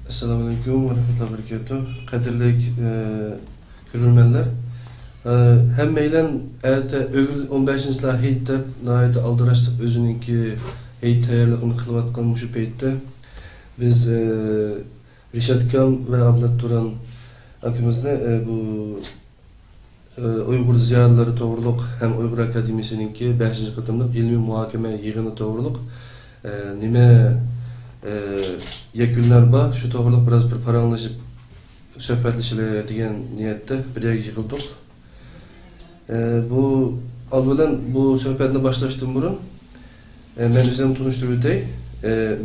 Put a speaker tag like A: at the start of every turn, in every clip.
A: Assalamualaikum warahmatullahi wabarakatuh. Qadirli görürmenler. Hemmeylen ögül 15. heyt dep nayda aldıraştık özününki heyt tayarlığını kılıvatkan muşu peytte. Biz Rişat Kam ve Ablat Turan akımızda bu Uygur ziyarları doğruluk hem Uygur Akademisininki 5. kıtımlık ilmi muhakeme yığını doğruluk nime yekünler var. Şu doğruluk biraz bir paranlaşıp söhbetleşiler diyen niyette bir yer yığıldık. Bu algılan bu sohbetine başlaştım burun. Ben üzerine tanıştırıyorum dey.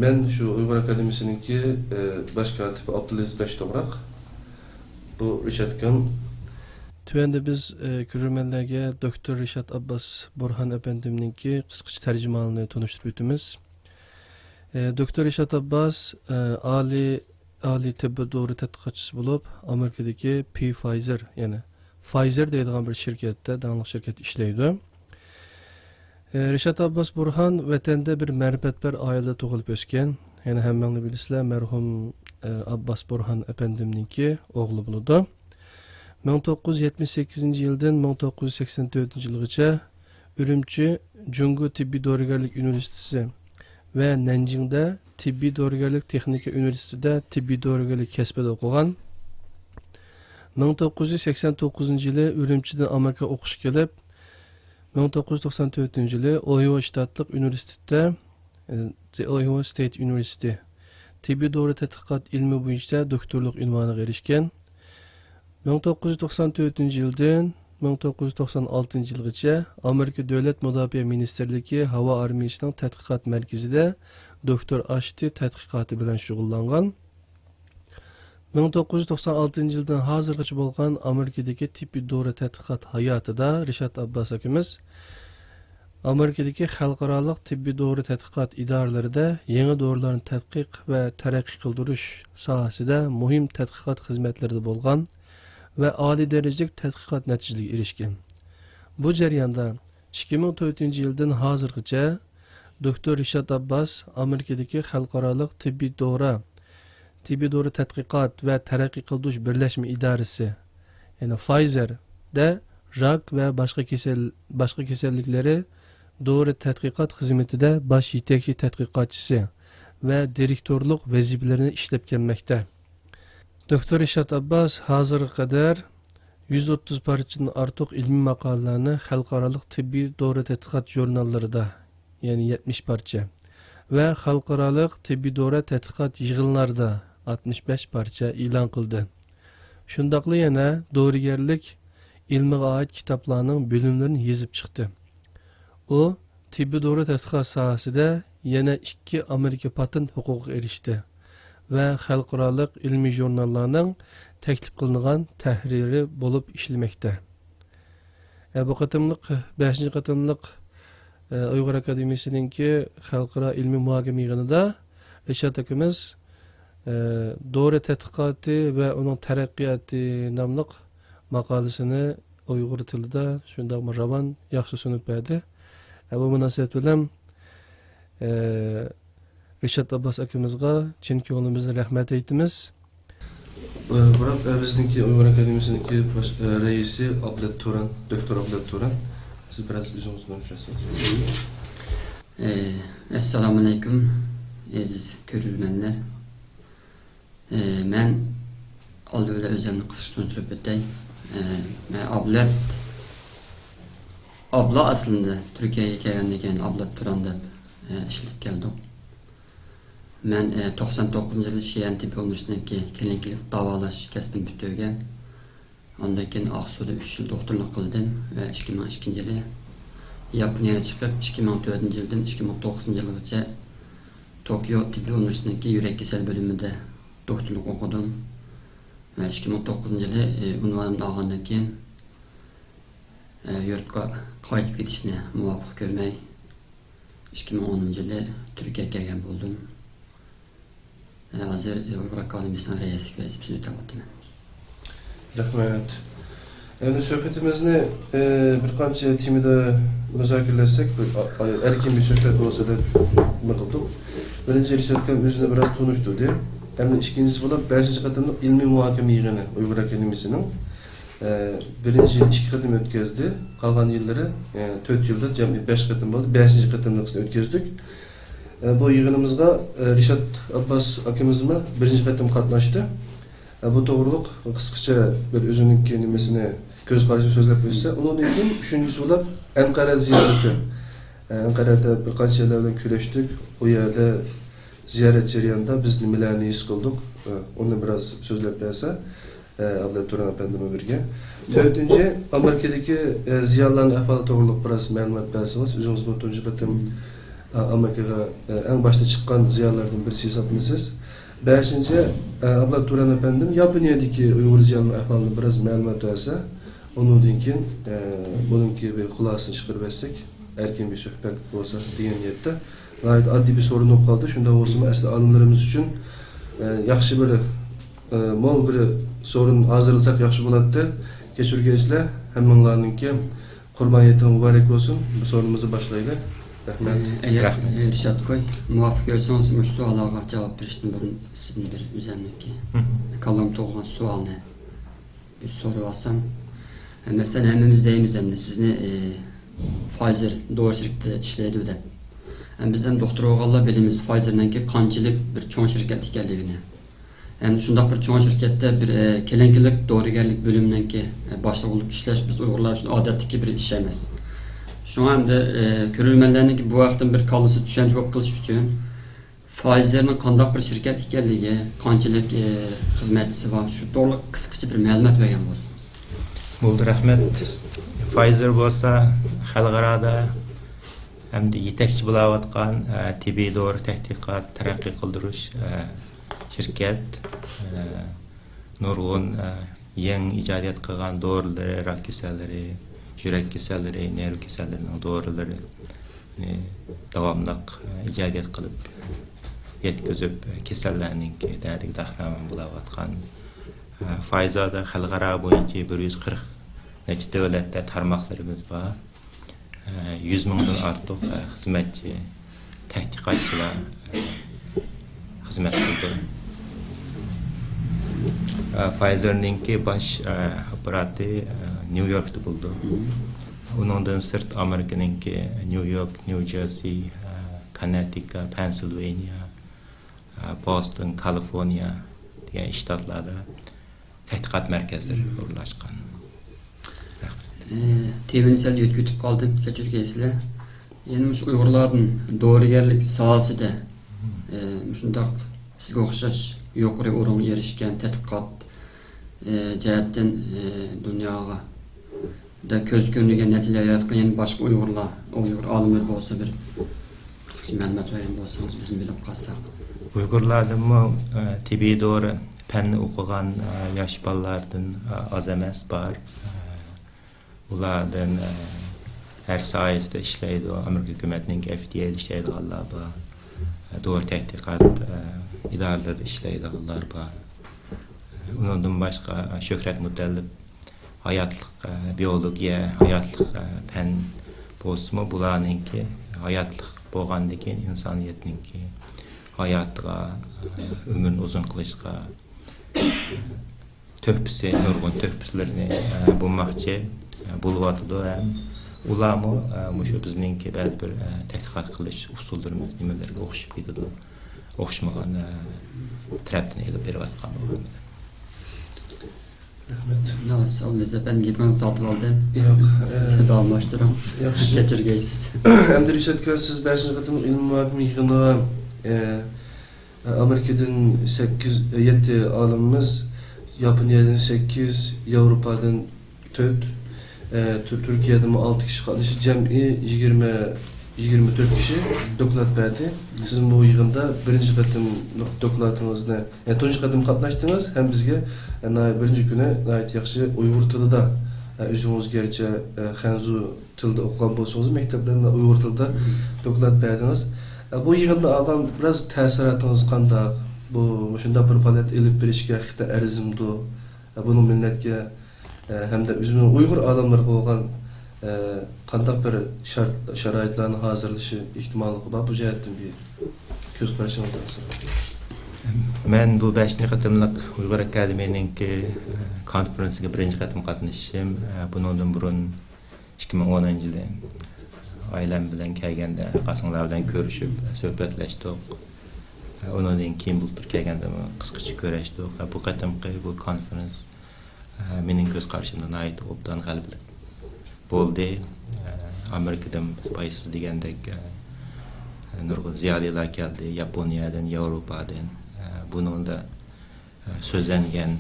A: Ben şu Uygur Akademisininki baş katibi Abdülaziz Beştoprak. Bu Rişat Kam. Tüvende biz görürmenlerge Dr. Rişat Abbas Burhan Efendimninki kıskıç tercümanını tanıştırıyoruz. Dr. Rişat Abbas Ali tibbi doğru tədqiqatçısı bulup Amerika'daki Pfizer yani Pfizer deyilgan bir şirkette, dağınlık şirket işleydi. Rişat Abbas Burhan vatanda bir mərifətbər ailede doğulup ösken. Yani hemmenli bilisizler merhum Abbas Burhan Efendimninki oğlu buludu. 1978 yıldan 1984 yılgacha Ürümçi Jungu Tibbi Doğrugarlık Üniversitesi ve Nanjing'de Tibbi Doğrugarlık Texnika Üniversitesi'de Tibbi Doğrugarlık kesbede okugan. 1989 yılı Ürümçi'den Amerika okuş gelip 1994 yılı Ohio Ştatlık Üniversitesi'de The Ohio State University Tibbi Doğru Tədqiqat ilmi boyunca doktorluk ünvanına erişken. 1994 yıldan 1996 yılgacha Amerika Devlet Müdafiə Ministerliği Hava Armiyasının tədqiqat mərkəzində doktor Ashti tədqiqatı bilan şug'ullangan. 1996 yıldan hazırgacha bo'lgan Amerikadagi tibbiy dori tədqiqat hayotida Rişat Abbas akamiz Amerikadagi xalqarалық tibbiy dori tədqiqat idoralarida yangi dorilarni tadqiq va taraqqiy qildirish sohasida muhim tədqiqat xizmatlarida bo'lgan ve âli derecelik tədqiqat nəticəliyə erişkin. Bu jarayonda 2004 yıldan hazırgacha Dr. Rişat Abbas Amerikadagi xalqarалық tibbiy dori tədqiqat ve taraqqiy qildirish birlashma idorasi, yani Pfizer'de rak ve başka kasallikleri dori tədqiqat xizmatida baş yetakchi tədqiqatçısı ve direktorluk vazifelerini işlep gelmekte. Dr. Rişat Abbas hazırga kadar 130 parçadan artıq ilmi makalelerini xalqarалық tibbiy dori tədqiqat jurnallarida, yani 70 parça ve xalqarалық tibbiy dori tədqiqat yığınlarida 65 parça ilan kıldı. Şundaqlı yana dorigerlik ilmiga ait kitaplarının bölümlerini yazıp çıktı. O tibbiy dori tədqiqat sahasida yana 2 Amerika patent huquqi erişti ve xalqarалық ilmi jurnallarının teklif kılınan təhriri bulup işlemekte. Bu qatımlıq 5. qatımlıq Uygur Akademisininki xalqara ilmi muhakeme yığınında Rişat akamiz dori tədqiqatı ve onun teraqqiyatı namlıq makalesini Uygur tilida şundaq ravan yaxşı sunup berdi. Bu münasebet bilan Rişat Abbas akimizga chin ko'nglimizdan rahmat aytamiz. Biroq bizniki Uygur Akademisininki reisi Ablat Turan, Doktor Ablat Turan. Siz biraz o'zingizni tanishtirasiz.
B: Assalomu alaykum aziz ko'ruvchilar. Men oldida o'zimni qisqa tushuntirib o'tay. Men Abla aslında Türkiye'ye kelgandan Ablat Turan deb ishlab keldim. Ben 99 yılı Şiyan Tibbi Üniversitesi'ndeki kliniklik davalaş kesbini bitirgen. Ondan keyin Aksu'da 3 yıl doktorluk kıldım ve 2002 yılı Japonya'ya çıkıp 2004 yıldan 2009 yılgacha Tokyo Tibbi Üniversitesi'ndeki yürek kesel bölümünde doktorluk okudum. Ve 2009 yılı unvanımda algandan keyin yurtga qaytib ketishni muvaffaq ko'rmay 2010 yılı Türkiye'ye kelgan bo'ldim. Hazır Uygur Akademisi'nin reisi vazifesini üstlendim.
A: Rahmet. Yani sohbetimizni bir qancha temada müzakerelesek, erkin bir sohbet olsa da mı kıldık. Birinci Rişat Kam özüne biraz tanıştırdı. hem de ikincisi bulup 5. katımlık ilmi muhakeme yığını Uygur Akademisi'nin birinci yıl 2 katım ötközdü. Kalan yılları 4 yılda cemi 5 katım oldu. 5. katımlıkını ötközdük. Bu yığınımızda Rişat Abbas akımızla 1. katım katlaştı. Bu doğruluk kısaca bir özünün kelimesini göz karşı sözlep ötse. Onun için üçüncüsü bulup Ankara ziyareti. Ankara'da birkaç yerlerden küreştik. O yerde ziyaret ceryanında biz nimelerni his kıldık. Onu biraz sözlep verse. Abdullah Turan Efendim'e birge. Dördüncü, Amerika'daki ziyalarının ahvalı doğruluk biraz məlumat versiniz. Özünüz bu 4. katım Amerika'ya en başta çıkan ziyalardan birisi hesapınızsız. 5. Abdullah Turan Efendim Japonya'daki Uygur ziyalarının ahvalını biraz məlumat verse. Onun için bununki bir xulasını çıkarırsek erken bir sohbet olsa diyen niyette. Gayet adli bir sorun yok kaldı. Şunda olsun aslında alımlarımız için yaxşı bir mol bir sorun hazırlasak yaxşı buladı. Geçirgeçle hemmenlarınki kurbaniyeti mübarek olsun. Bu sorunumuzu başlayalım. Rahmet.
B: Eğer Rişat Koy, muvafık olsanız bu sualara cevap verişten burun sizin bir üzerindeki kalan toğlan sual ne? Bir soru alsam. Mesela hemimiz deyimiz hem de sizni Pfizer doğru şirkette işleydi de. Bizden doktor oğalla bilimiz Pfizer'den ki kancılık bir çoğun şirket ikerliğine. Yani şundaq bir çoğun şirkette bir kelenkilik doğrugerlik bölümünden ki başta olup işleş biz Uygurlar için adetdeki bir iş emas. Şu anda görülmelerinin ki bu vaxtın bir kalısı düşen cevap kılış üçün Pfizer'nin qandaq bir şirket ikerliği, kancılık hizmetçisi var. Şu doğru kıskıcı bir məlumat vergen bolsunuz.
C: Buldu rahmet. Pfizer bolsa xalqarada hem de yetekçi bulavatkan tibbi doğru tehdikat, terakki kıldırış şirket nurgun yeni icadiyat kılgan doğruları, rak keselleri, yürek keselleri, nerv kesellerinin doğruları davamlıq icadiyat kılıp yetkizip kesellerinin dərik dahraman bulavatkan Pfizer'da xalqara boyunca 140 neçə devletdə tarmaqlarımız var. 100 mindən artıq xizmətçi, təhqiqatçılar xizmət qıldı. Pfizer'ninki baş aparatı New York'ta buldu. Ondan sırt Amerika'nınki New York, New Jersey, Connecticut, Pennsylvania, Boston, California diye ştatlarda təhqiqat mərkəzləri uğurlaşqan.
B: Tebinsel yütkütüp kaldım keçirgeysile. Yani şu Uygurların doğrugerlik sahası da şundaq sizge oxşaş yuqori orun erişken tədqiqat cəhətdən dünyaga da köz görünüge netice yaratqan yani başka Uygurlar, Uygur alimler bolsa bir kısaca məlumat verən bolsanız bizim bilip qalsaq.
C: Uygurlardan mı tibbi doğru fənni okugan yaş ballardan az emas var. Ulardan her sayesinde işleydi. Amerika hükümetinin FDA'da işleydi Allah var. Doğru təhqiqat idareleri işleydi Allah var. Ondan başka Şöhret Mütellib hayatlık biyologiya, hayatlık fen bozma bularınki hayatlık boğandaki insaniyetinki hayatlığa, ömrün uzun kılışqa töhpüsü, nurgun töhpüslerini bulmakçı bulvatıdı hem ulamı şu bizninki bəzi bir təhqiqat qilish usullarımız nimelerge oxşup gidiyordu. Oxşumağan tərəfdən elib berib atqan oldu.
A: Rahmet.
B: Sağ olun, ben gitmenizi tatlı aldım.
A: Yok.
B: Dağılmıştırım.
A: Yaxşı.
B: Geçirgeysiz.
A: Hem de Rişat Kaya siz 5. katım ilmi muhakeme yığınına Amerika'dan 7 alımımız, Japonya'dan 8, Avrupa'dan 4, Türkiye'den 6 kişi kalışı, cem'i 24 kişi doklat verdi. Sizin bu yığında 1. katım doklatınızda, yani 4. katım katlaştınız, hem bizge yani 1. güne gayet yaxşı Uygur tılı da özünüz gerçi Xanzu tılda okugan bolsanız mekteplerinde Uygur tılda doklat verdiniz. Bu yığında alan biraz təsiratınız qandaq? Bu şunda bir palet elib berişke xita ərzimdi. Bunun milletke hem de özünün Uygur adamları bolgan qandaq bir şaraitlarını hazırlaşı ihtimalı var. Bu cəhətdən bir göz qarşınızda.
C: Men bu 5-nji qatymlyk Uygur Akademiýanyňky konferensiýe birinji qatym gatnaşyşym. Bunundan burun 2010-njy ýyly ailem bilen kelgende gasyňlar bilen görüşüp söhbetleşdik. Ondan keyin bultur kelgende kysgaça görüşdik. Bu qatymky bu konferens meniň göz karşymda aýt obdan galbylyk boldy. Amerikadan paýsız degendek nurgun ziyalylar geldi. Yaponiýadan, Ýewropadan. Bunun da sözlengen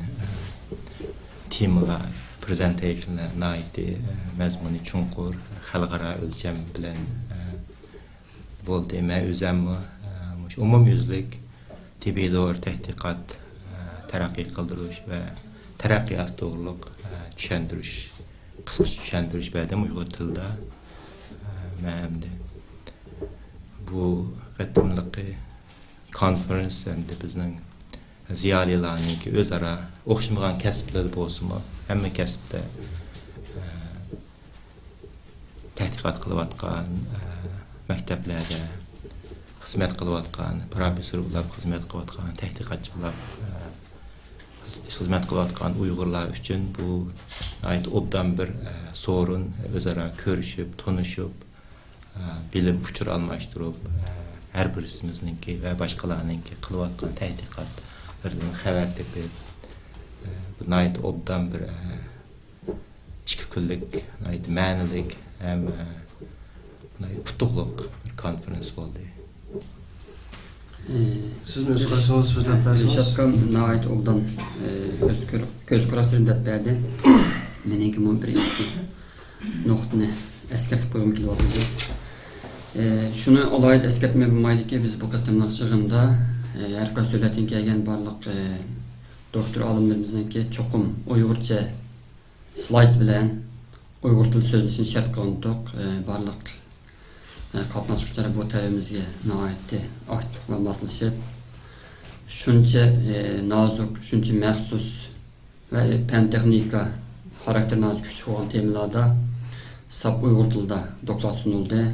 C: temalar, presentationlar naýtdy, mezmuni çuňkur, halkara ölçem bilen boldy. Men özüm umumyüzlik tibbi dowr tehdikat terakki kıldyryş we terakkiyat dogrulyk düşendiriş, kysgaça düşendiriş bädem Uygur tilde mämde. Bu qatymlyky konferens hem de bizning ziyalylarynki özara okşamagan kesipler bolsunmy, hemme kesipde tehdikat kılıvatkan, mekteplerde hizmet kılıvatkan, profesörler hizmet kılıvatkan, tehdikatçılar hizmet kılıvatkan Uygurlar üçün bu ait obdan bir sorun, özara körüşüp, tonuşup, bilim uçur almaştırıp, her birisimizningki we başkalarınınki kılıvatkan tehdikatlardan haber tepip, bu naýt obdan bir içki küllik, naýt mänilik, hem utukluk bir konferens boldy.
A: Siz mi öz karşınızda sözlep bersiňiz?
B: Rişatkam naýt obdan göz karasyn dep berdi. Meniki mon bir iki noktany eskertip goýgum kelip otyrdy. Şunu alayda eskertme bilmaydı ki biz bu qatymlyk çygynda herkes döwletiň kelgen barlyk doktor alımlarymyznynki çokum Uygurça slayd bilen Uygur tili sözleşini şert kılındık. Barlyk katnaşyşçylara bu talemizge naýatdy aktyw basylşyp şunça nazuk, şunça məxsus we pen tehnika karakterine güçlü olan temalarda sap Uygur tilinde doklat sunuldy.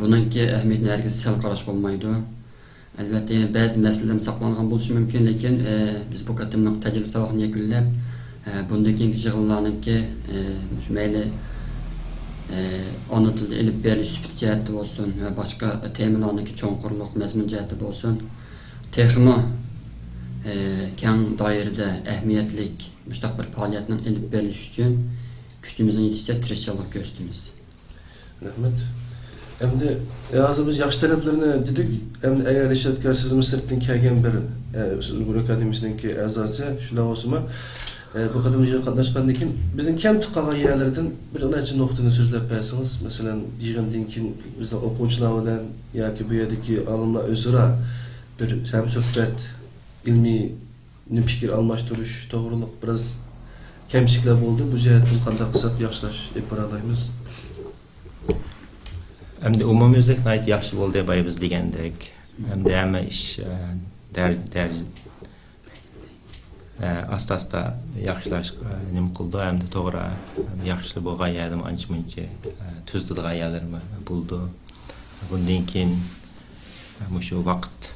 B: Bununki ähmiýetine herkes sel garaş bolmaýdy. Elbetde ýene bäzi meseleler saklangan bolşy mümkin, lekin biz bu qatymlyk tejribe sabagyny ýeklenlep bundan keyinki jygyllanyňky şu meýle ana tilde elip beriliş süpet jähetde bolsun we başga temalarnyňky çoňkurlyk, mezmun jähetde bolsun. Tehmi keng daýrede ähmiýetlik müştak bir faaliýetiniň elip beriliş üçin güçümizden ýetişçe tirişçilik gösterýämiz.
A: Rahmet. Endi hazır biz ýaşy taraplaryny dedik. Endi eger Reşatka siz Misirden kelgen bir Uygur Akademiýasynyňki azasy şunda bolsunma bu qatymyga gatnaşgandan keyin biziň kem tuqqan ýerlerden bir neçe noktany sözlep bersiňiz. Meselem ýygyndan keyin biziň okuwçylar bilen ýa-ki bu ýerdeki alymlar özüra bir hem söhbet, ilmi pikir almaşdyryş, dogrulyk biraz kemçikler boldy. Bu jähetden kандай kysap ýaşlaş ep baraýmyz.
C: Hem de umumyüzlik naýt ýaxşy boldy baý biz degendek. Hem de hemme iş asta-asta ýaxşylaş nim kıldy. Hem de togra ýaxşy bolgan ýerdem ançmynça tüzdürýän ýerlerimi buldy. Bundan keyin şu wagt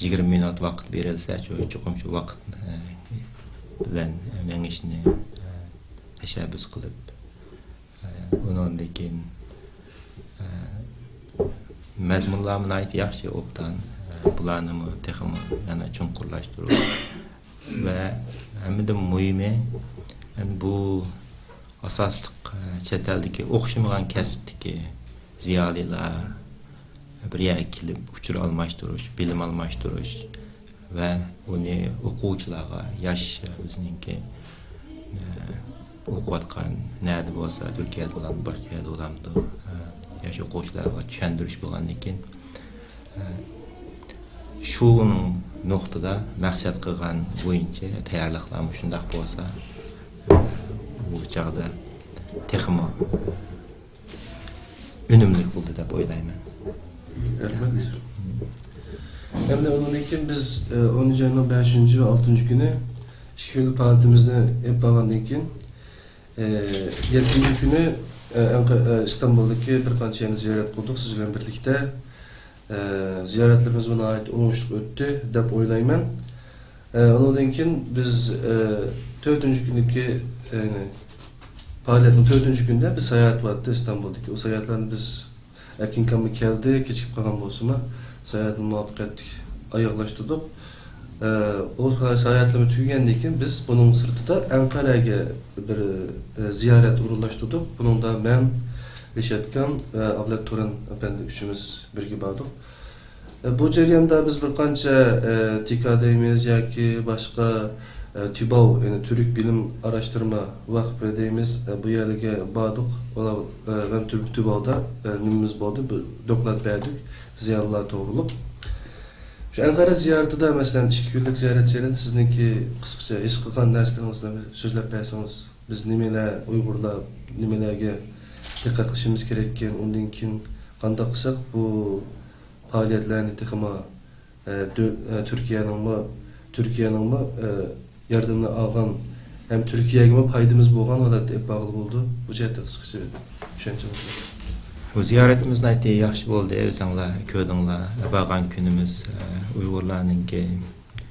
C: 20 minut wagt berilse, çokum şu wagt bilen men işini teşebbüs kılıp ondan keyin mezmunlarymyň aýt ýaxşy obdan bulanymı tehimi ýana çoňkurlaşdyryp we hemde muhimi bu asaslyk çet eldeki okşamagan kesipdeki ziyalylar bir ýerge kelip uçur almaşdyryş, bilim almaşdyryş we ony okuwçylarga ýaş özüniňki okuwatkan näde bolsa Türkiýede bolan, başga ýerde bolamdy. Ýaş okuwçylarga düşendiriş bolgandan keyin şunuň noktada maksat kılgan boyunca tayarlıklar şundak bolsa bu çağda texmi önümlük buldu da oylayman.
A: Rahmet. Hem de onun için biz 10. ayının 5. ve 6. günü şükürlü parantimizni hep bağlandık için 7. günü İstanbul'daki bir qancha yerni ziyorat qildik siz bilan birlikda. ziyaretlerimiz buna ait oңuşluk öttü dep oylayman. Ondan keyin biz 4. gündeki faaliyetin 4. günde bir seyahat vardı İstanbul'daki. O seyahatlerini biz erken kamı geldi, keçip kalan bolsunma seyahatin muvaffakiyetli ayaklaştırdık. O seyahatlerimi tüygenden keyin biz bunun sırtıda Ankara'ya bir ziyaret uğurlaştırdık. Bunun da ben Reşatkan ve Ablet Turan efendi üçümüz birge bardık. Bu jarayonda biz bir qancha TKD'miz yoki boshqa TÜBAV, yani Türk Bilim Araştırma Vakfı deyimiz bu yerге bardık. Olar hem Türk TÜBAV'da nimimiz boldu, doklat berdik, ziyarlar to'g'riliq. Şu Ankara ziyaretida mesela 2 kunlik ziyaretçilerin sizniki qisqacha his qilgan narsalarni so'zlab bersangiz, biz nimalar Uyg'urlar nimalarga diqqat qilishimiz kerak ekan, undan keyin qanday qilsak bu faaliyetlerini tıkıma Türkiye'nin yardımını algan hem Türkiye'ye paydamız bolgan odat hep bağlı oldu. Bu cihette kısaca düşüncem.
C: Bu ziyaretimiz nayte yaxşı boldu. Özüңler, ködüңler, bargan günümüz Uygurlarning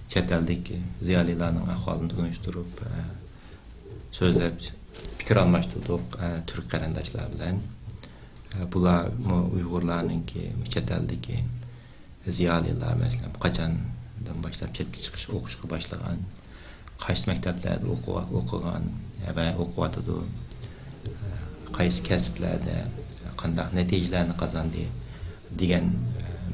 C: chet eldeki ziyolilarning ahvolini tunishtirib, so'zlab fikr almashtirdik Türk qarindoshlar bilan. Bular Uygurlarning chet eldeki ziyolilar mesela qachondan boshlab chetga chiqish o'qishga boshlagan, qaysi maktablarda o'qigan va o'qiyotdi, qaysi kasblarda qanday natijalarni qozondi degan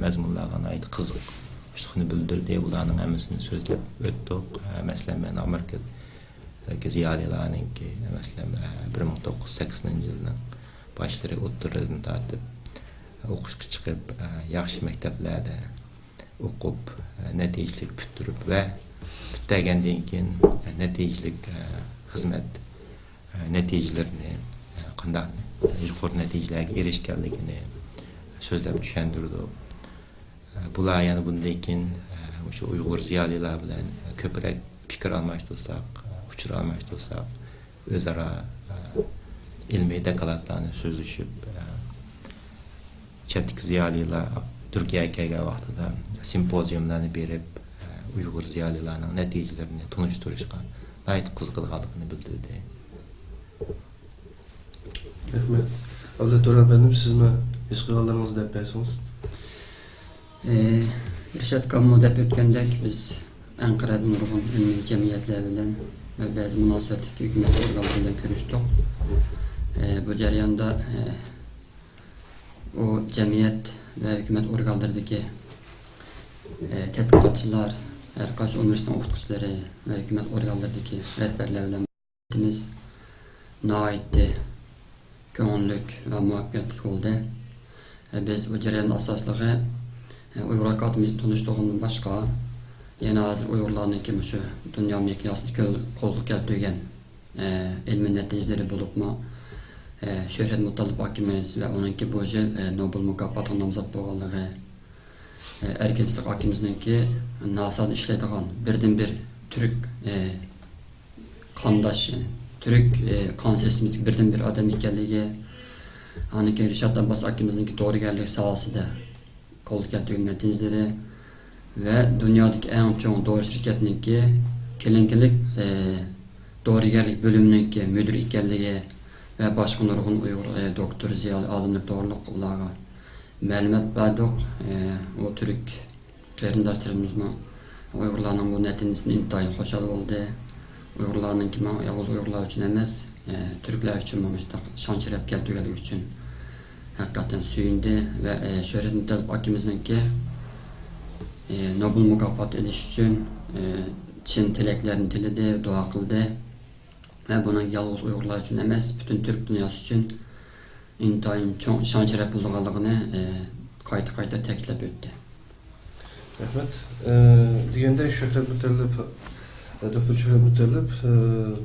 C: mazmunlarga oid qiziqishni bildirdi. Ularning hammasini so'zlab o'tdik. Masalan, men Amerikadagi ziyolilarning masalan 1980-yilning başları o'ttirdan tortib o'qishga chiqib, yaxshi maktablarda o'qib, natijalik bitirib va bitgandan keyin natijalik xizmat natijalarini qanday yuqori natijalarga erishganligini so'zlab tushuntirdi. Bular yana bundan keyin o'sha Uyg'ur ziyolilar bilan ko'proq fikr almashtirsak, uchur almashtirsak, o'zaro ilmiy dekolatlarni so'zlashib, chetki ziyolilar Turkiyaga kelgan vaqtida simpoziumlarni berib, Uyg'ur ziyolilarining natijalarini tunishtirishga g'oyat qiziqganligini bildirdi.
A: Rahmat. Ablet Turan efendim, siz mi his qilganlaringizni deb bersangiz?
B: Reşat Kammo deb o'tgandek, biz Ankara'da nurg'un ilmiy jamiyatlar bilan va ba'zi munosabatli hukumat organlari bilan ko'rishdik. Bu jarayonda o cemiyet ve hükümet organlarındaki tədqiqatçılar, her qaysi üniversite o'qituvchilari ve hükümet organlarındaki rehberler bilan biz naitdi, ko'ngillik ve muvaffaqiyatli oldu. Biz bu jarayonda asoslig'i Uyg'ur akademiyasini tanishtirgandan boshqa yana hozir Uyg'urlarniki shu dunyo miqyosida qo'lga keltirgan ilmiy natijalari bo'libmi, Şöhret Mutalib Akimiz ve onunki bu yıl Nobel mükafatına namzat bolğanlığı, Erkinçlik Akimizninki NASA'da işlediğin birden-bir Türk kandaş, Türk kan sistemimizde birden-bir adam ekanligi, onunki Reşat Abbas Akimizninki doğrugerlik sahasida qo'lga keltirgan natijalari ve dünyadaki en çok doğru şirketninki kelinkilik doğrugerlik bölümününki müdür ekanligi ve başka nurg'un Uyg'ur doktor ziyoli olimlik to'g'riliq ularga ma'lumot berdik. O Türk qarindoshlarimizni Uyg'urlarning bu natijasidan intayin xushal bo'ldi. Uyg'urlarning kim yolg'iz Uyg'urlar uchun emas, Türklar uchun mustaq shon sharaf keltirganligi uchun haqiqatan suyundi ve Şöhret Mutalib akimizningki Nobel mukofoti olish uchun chin tilaklarni tilidi, duo qildi. Ve bunun yalnız Uygurlar için emas, bütün Türk dünyası için intayin çok şan şeref bulduğanlığını qayta ta'kidlab o'tdi.
A: Rahmat. Deganda Şöhret Mutalib, Doktor Şöhret Mutalib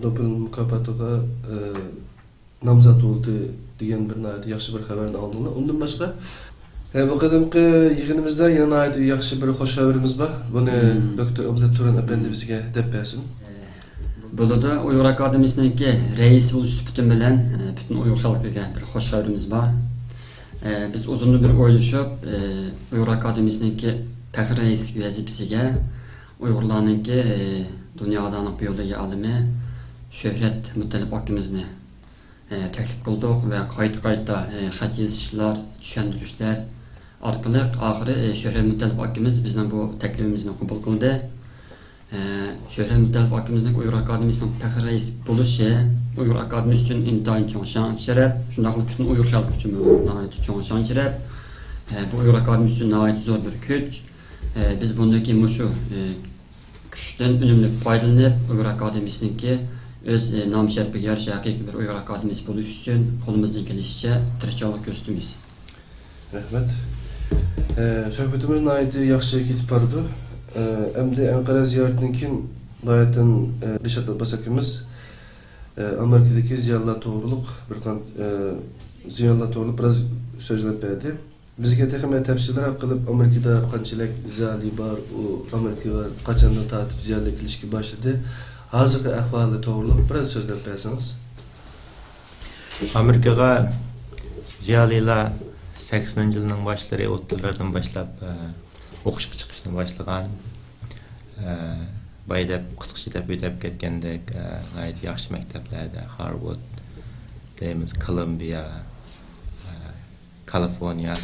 A: Nobel mukofotiga nomzod bo'ldi degan bir yaxshi bir xabarni oldinglar. Undan boshqa bu qadimki yig'inimizda yana yaxshi bir xush xabarimiz bor. Buni Doktor Ablet Turan efendi bizga deb bersin.
B: Burada Uyghur Akademisi'ndeki reis buluş sütun bilen bütün Uyghur halkıga bir hoş haberimiz var. Biz uzun bir oylashib, Uyghur Akademiyasininki fəxr rəislik vəzifəsiga Uyg'urlarninki dunyodan biologiya alimi Şöhrət Mutalib akimizni təklif qildik və qayta xat yazışlar, tushuntirishlar orqali oxiri Şöhrət Mutalib akimiz bizning bu təklifimizni qabul qildi. Şöhrət Mutalib akimizning Uyghur Akademiyasining fəxr rəis bo'lishi Uyghur Akademiyasi uchun intayin cho'ng sharaf, shundaqla butun Uyghur xalqi uchun cho'ng sharaf. Bu Uyghur Akademiyasi uchun nihoyat zo'r bir kuch. Biz bundaki mushu kuchdan unumli foydalanib Uyghur Akademiyasininki öz nam şərəfiga yarasha haqiqiy bir Uyghur Akademiyasi bo'lish uchun qo'limizdan kelishicha tirikchilik ko'rsatamiz.
A: Rahmat. Söhbətimiz nihoyat yaxshi ketib bordi. Endi Ankara ziyarətindən keyin bayatdan Rishad Abbas akimiz Amerikadagi ziyonlar to'g'riliq bir ziyonlar to'g'riliq biroz so'zlab berdi. Bizga texnik tafsillar qilib Amerikada qanchalik ziyoli bor, u Amerikaga qachondan tortib ziyonlar kelishga boshladi. Hozirgi ahvoli to'g'riliq biroz so'zlab bersangiz.
C: Amerikaga ziyolilar 80-yilning boshlari, 30'lardan boshlab o'qishga chiqishni boshlagan. Baydab qisqacha deb o'tib ketgandek g'ayet yaxshi maktablarda Harvard, Columbia, California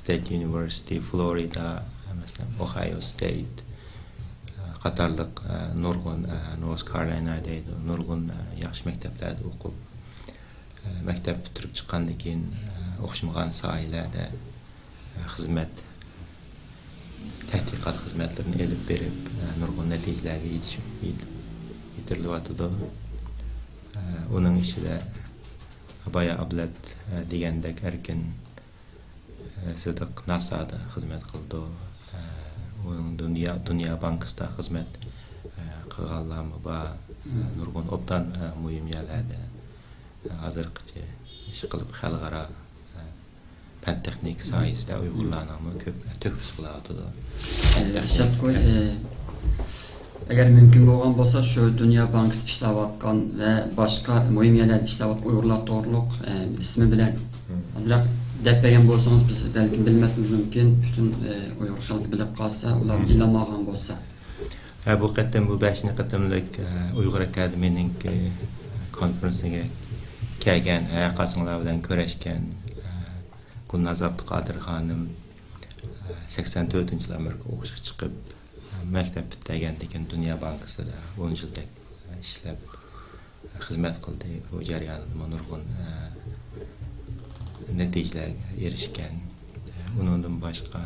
C: State University, Florida, Ohio State, qatarlıq nurgun North Carolina'daydı, nurgun yaxshi maktablarda o'qib, maktab bitirib chiqqandan keyin o'qishmagan sohalarda xizmat, tədqiqat xizmatlarini elib berib, nurgun natijalarga yetirilyotdi. Onun içinde Abaya Ablat degandek erkin Sıdıq NASA'da xizmat qildi. Onun Dünya Bankasida xizmat qilganlarmi bor. Nurgun obdan muhim yerlarda hozirgacha ish qilib xalqaro fan texnik sohasida Uyg'urlarni ko'p töhfas qiladi.
B: Rishad qo'y, agar mumkin bo'lgan bo'lsa shu Dünya Bankası ishlayotgan va boshqa muhim yerlarda ishlayotgan Uyg'urlar to'g'riliq ismi bilan hozirroq deb bergan bo'lsangiz biz balki bilmasimiz mumkin. Bütün Uyghur xalqi bilib qolsa, ular bilmagan bo'lsa.
C: Bu qatam bu 5-chi qatamlik Uyghur Akademiyasining konferensiga kelgan, qasımlar bilan ko'rishgan Gulnaz Abduqodir xonim 84-yil Amerika o'qishga chiqib, maktab bitirgandan keyin Dünya Bankasida 10 yillik ishlab xizmat qildi. Bu jarayonda nurg'un natijalarga erishgan. Undan boshqa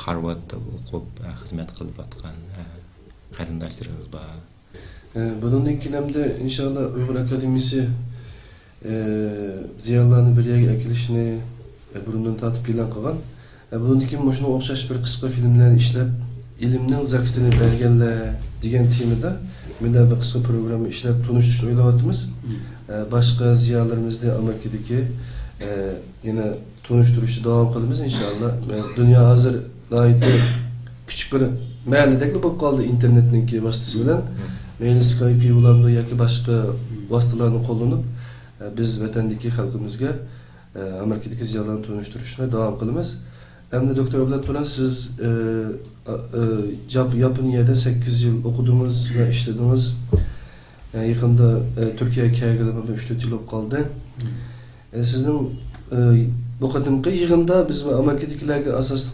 C: Harvardda o'qib xizmat qilib atgan qarindoshlarimiz bor.
A: Bundan keyin hamda inshaalloh Uyg'ur Akademiyasi ziyonlarni bir yerga kelishni burundan tortib plan qilgan. Bundan keyin shunga o'xshash bir qisqa filmlarni ishlab, ilmning zakatini berganlar degan temada bunday bir qisqa programma ishlab tunishtirishni o'ylayapmiz. Boshqa ziyonlarimizni Amerikadagi yine tunuşturuşu devam qilamiz inşallah. Dünya hazır küçük bir mahallədəki bo'lib qoldi internetninki vasitasi bilan. Meyli Skype ulandı yoki boshqa vasitalarni qo'llanib biz vatandagi xalqimizga Amerikadagi ziyonlarni tunishtirishni davom qilamiz. Hamda doktor Ablat bilan siz Yaponiyada 8 yil o'qidingiz va ishladingiz. Yaqinda Turkiyaga kelganimda 3-4 yil bo'lib qoldi. Sizning bu qadimki yig'inda biz Amerikadagilarga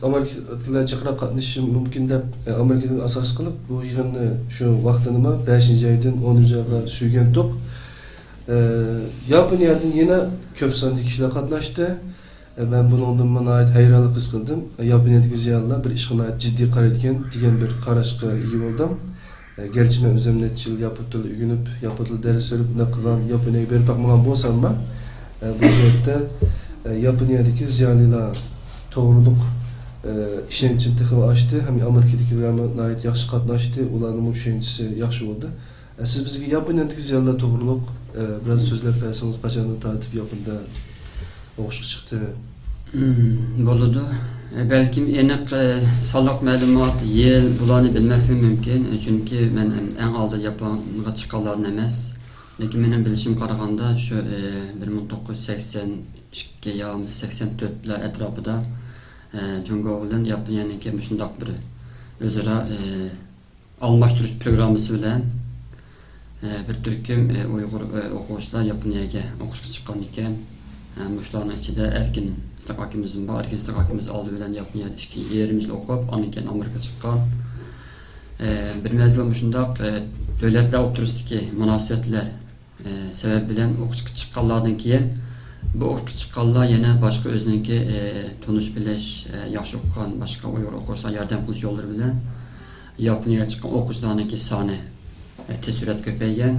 A: Amerikaliklar chaqirib qatnashishi mumkin deb Amerikadan asos qilib bu yig'inni shu vaqtini 5-oydan 10-oyga suygandik. Yaponiyadan yana ko'p sonli kishilar qatnashdi. Ben bundan nihoyat hayronlik his qildim. Yaponiyadagi ziyonlar bir ishga jiddiy qaraydigan degan bir qarashga ega bo'ldim. Gerçi men o'zim necha yil yapon tili o'rganib, yapon tilida dars berib, nima qilgan Yaponiyaga berib boqmagan bo'lsam-da, bu yerda Yaponiyadagi ziyonlar to'g'riliq ishonchim texmi ochdi. Ham Amerikadagilar nihoyat yaxshi qatnashdi, ularning tushunchasi yaxshi bo'ldi. Siz bizga Yaponiyadagi ziyonlar to'g'riliq biraz so'zlab bersangiz, qachondan tortib Yaponda o'qishga chiqdi?
B: Bo'ladi. Belki aniq sonliq ma'lumot yil bularni bilmasligim mumkin. Chunki men eng oldin Yaponga chiqqanlarni emas. Lekin mening bilishim qaraganda shu 1980 2,84'ler etrafında Jungo bilen Yaponiyanınki müşundaq bir özara almashtırış programmasi bilen bir türküm Uyghur o'quvchilar Yaponiyaga o'qishga chiqqan ekan. Muşlarning ichida Erkin Isloq akimizning bor. Erkin Isloq akimiz oldi bilan Yaponiyada 2,5 yil o'qib, ondan keyin Amerikaga chiqqan. Bir mezgil muşundaq davlatlar o'rtasidagi munosabatlar sebep bilan o'qishga chiqqanlardan keyin bu o'qishga chiqqanlar yana boshqa o'zininki tonish bilish, yaxshi o'qigan boshqa Uyg'ur o'quvchilar yordam qilish yo'llari bilan Yaponiyaga chiqqan o'quvchilarning soni tez surat ko'paygan.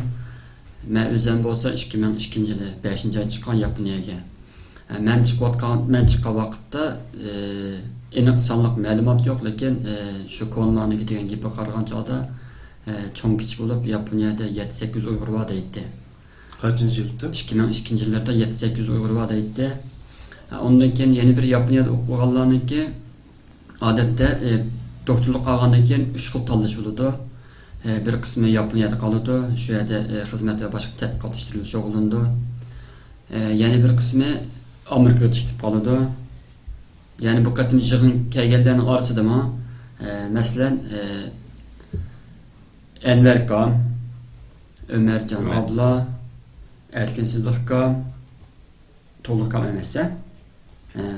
B: Men o'zim bo'lsa 2002-yili 5-oyda chiqqan Yaponiyaga. Men chiqqan vaqtda aniq sonliq ma'lumot yo'q, lekin shu konlarga degan gapga qaragan chog'da cho'ng kichik bo'lib Yaponiyada 7-8 Uyg'ur bor deydi.
A: Qancha yilda?
B: 2002-yillarda 7-8 Uyg'ur bor deydi. Ondan keyin yana bir Yaponiyada o'qiganlarniki odatda doktorlik qilgandan keyin 3 xil tanlash bo'ladi. Bir qismi Yaponiyada qoladi, shu yerda xizmat va boshqa tadqiqot ishlarida shug'ullanadi. Yana bir qismi Amerikaga chiqib qoladi. Yani bu qatim yig'in kelganlarning orasida masalan Enver Kan, Ömercan abla, Erkin Sıdıkkan, Tolukkan emese.